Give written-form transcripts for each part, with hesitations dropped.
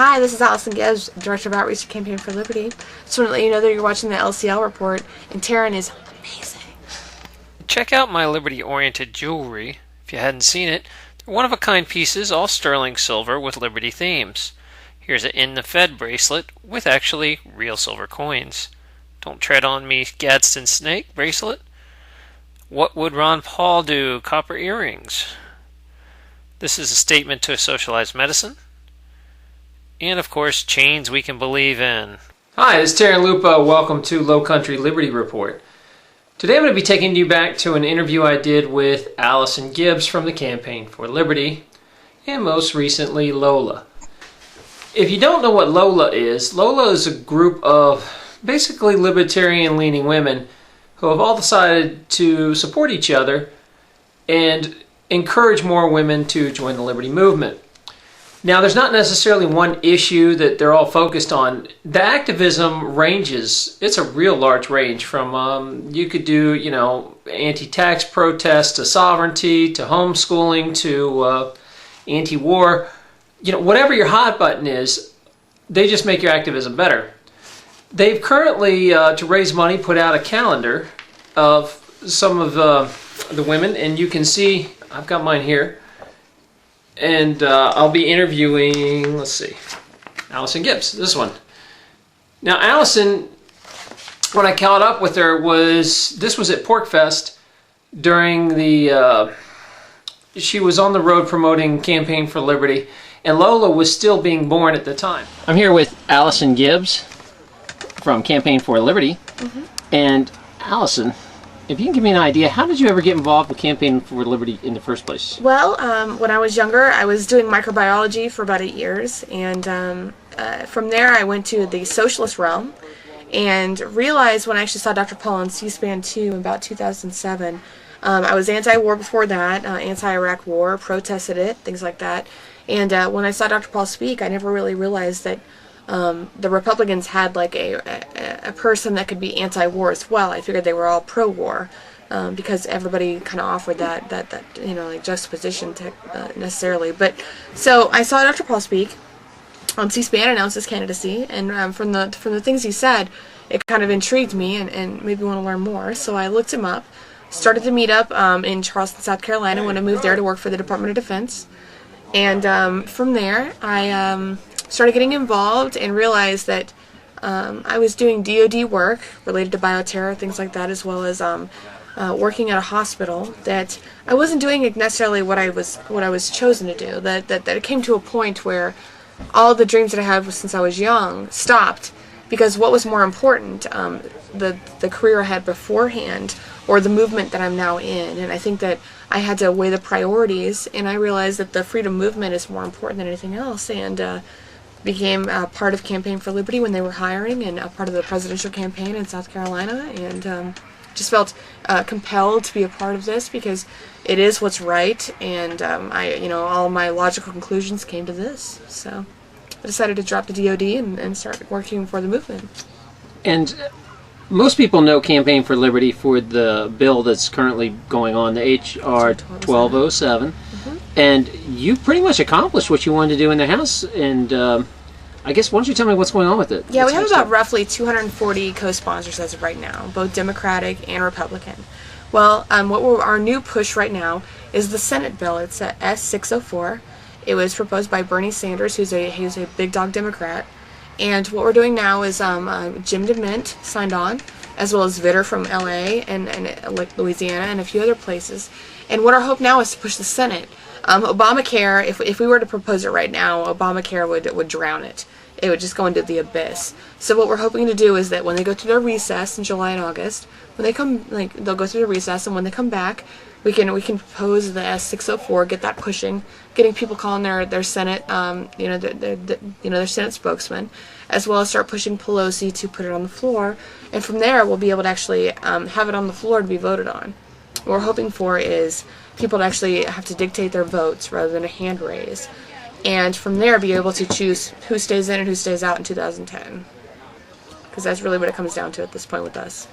Hi, this is Allison Gibbs, Director of Outreach to Campaign for Liberty. Just want to let you know that you're watching the LCL report, and Taryn is amazing. Check out my Liberty-oriented jewelry. If you hadn't seen it, they're one-of-a-kind pieces, all sterling silver with Liberty themes. Here's an In the Fed bracelet with actually real silver coins. Don't tread on me, Gadsden Snake bracelet. What would Ron Paul do? Copper earrings. This is a statement to socialized medicine. And, of course, chains we can believe in. Hi, this is Terry Lupa. Welcome to Low Country Liberty Report. Today I'm going to be taking you back to an interview I did with Allison Gibbs from the Campaign for Liberty, and most recently Lola. If you don't know what Lola is a group of basically libertarian-leaning women who have all decided to support each other and encourage more women to join the Liberty movement. Now, there's not necessarily one issue that they're all focused on. The activism ranges, it's a real large range from, you could do, anti-tax protests to sovereignty, to homeschooling, to anti-war. Whatever your hot button is, they just make your activism better. They've currently, to raise money, put out a calendar of some of the women, and you can see, I've got mine here. And I'll be interviewing, Allison Gibbs, this one. Now, Allison, when I caught up with her, this was at PorcFest during she was on the road promoting Campaign for Liberty, and Lola was still being born at the time. I'm here with Allison Gibbs from Campaign for Liberty. And Allison, if you can give me an idea, how did you ever get involved with Campaign for Liberty in the first place? Well, when I was younger, I was doing microbiology for about 8 years, and from there I went to the socialist realm and realized when I actually saw Dr. Paul on C-SPAN 2 in about 2007, I was anti-war before that, anti-Iraq war, protested it, things like that, and when I saw Dr. Paul speak, I never really realized that the Republicans had like a person that could be anti-war as well. I figured they were all pro-war because everybody kind of offered that like juxtaposition necessarily. But so I saw Dr. Paul speak on C-SPAN, announced his candidacy, and from the things he said, it kind of intrigued me and made me want to learn more. So I looked him up, started the meetup in Charleston, South Carolina when I moved there to work for the Department of Defense, and from there I started getting involved and realized that I was doing DoD work related to bioterror, things like that, as well as working at a hospital. That I wasn't doing necessarily what I was chosen to do. That it came to a point where all the dreams that I had since I was young stopped because what was more important, the career I had beforehand or the movement that I'm now in. And I think that I had to weigh the priorities, and I realized that the freedom movement is more important than anything else, and became part of Campaign for Liberty when they were hiring, and a part of the presidential campaign in South Carolina, and just felt compelled to be a part of this because it is what's right, and all my logical conclusions came to this. So I decided to drop the DoD and start working for the movement. And most people know Campaign for Liberty for the bill that's currently going on, the H.R. 1207. And you pretty much accomplished what you wanted to do in the House, and I guess why don't you tell me what's going on with it? Yeah, we have about roughly 240 co-sponsors as of right now, both Democratic and Republican. Well, our new push right now is the Senate bill. It's a S604. It was proposed by Bernie Sanders, who's a big dog Democrat. And what we're doing now is Jim DeMint signed on, as well as Vitter from LA and like Louisiana and a few other places. And what our hope now is to push the Senate. Obamacare, if we were to propose it right now, Obamacare would drown it. It would just go into the abyss. So what we're hoping to do is that when they go through their recess in July and August, when they come, they'll go through the recess, and when they come back, we can propose the S604, get that pushing, getting people calling their Senate, their Senate spokesman, as well as start pushing Pelosi to put it on the floor, and from there we'll be able to actually have it on the floor to be voted on. What we're hoping for is people to actually have to dictate their votes rather than a hand raise, and from there be able to choose who stays in and who stays out in 2010, because that's really what it comes down to at this point with us.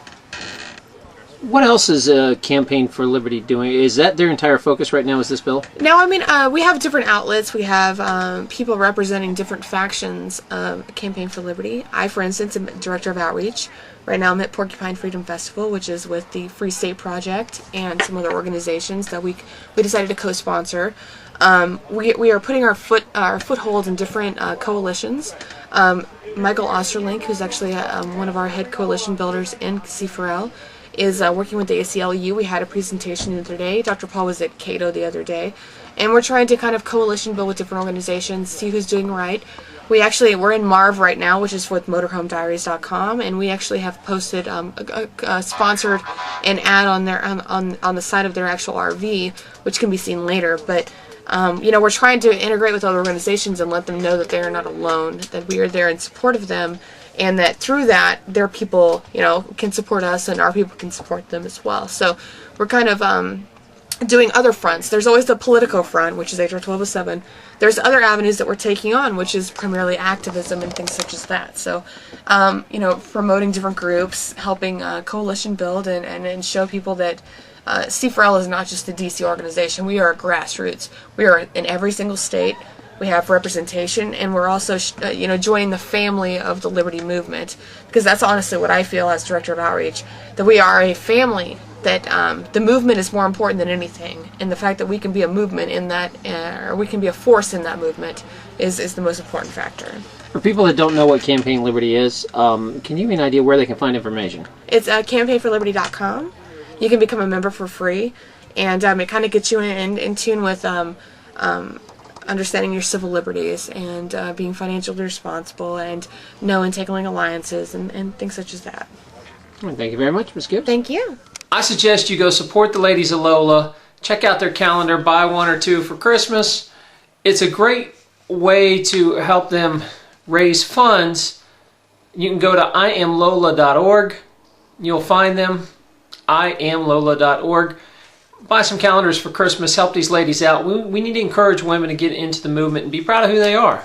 What else is Campaign for Liberty doing? Is that their entire focus right now, is this bill? No, I mean, we have different outlets. We have people representing different factions of Campaign for Liberty. I, for instance, am Director of Outreach. Right now I'm at Porcupine Freedom Festival, which is with the Free State Project and some other organizations that we decided to co-sponsor. We are putting our foothold in different coalitions. Michael Osterlink, who's actually one of our head coalition builders in C4L, is working with the ACLU. We had a presentation the other day. Dr. Paul was at Cato the other day. And we're trying to kind of coalition build with different organizations, see who's doing right. We're in Marv right now, which is with motorhomediaries.com, and we actually have posted sponsored an ad on their on the side of their actual RV, which can be seen later. But we're trying to integrate with other organizations and let them know that they are not alone, that we are there in support of them, and that through that, their people, can support us and our people can support them as well. So we're kind of doing other fronts. There's always the political front, which is HR 1207. There's other avenues that we're taking on, which is primarily activism and things such as that. So, promoting different groups, helping coalition build and show people that C4L is not just a DC organization. We are grassroots. We are in every single state. We have representation, and we're also, joining the family of the Liberty movement, because that's honestly what I feel as Director of Outreach, that we are a family, that the movement is more important than anything, and the fact that we can be a movement in that, or we can be a force in that movement, is the most important factor. For people that don't know what Campaign Liberty is, can you give me an idea where they can find information? It's campaignforliberty.com. You can become a member for free, and it kind of gets you in tune with understanding your civil liberties and being financially responsible and knowing tackling alliances and things such as that. Well, thank you very much, Ms. Gibbs. Thank you. I suggest you go support the ladies of Lola. Check out their calendar, buy one or two for Christmas. It's a great way to help them raise funds. You can go to iamlola.org. You'll find them, iamlola.org. Buy some calendars for Christmas, help these ladies out. We need to encourage women to get into the movement and be proud of who they are.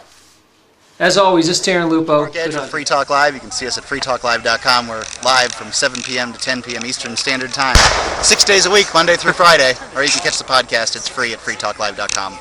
As always, this is Taryn Lupo. Mark Edge with Free Talk Live. You can see us at freetalklive.com. We're live from 7 p.m. to 10 p.m. Eastern Standard Time. 6 days a week, Monday through Friday. Or you can catch the podcast. It's free at freetalklive.com.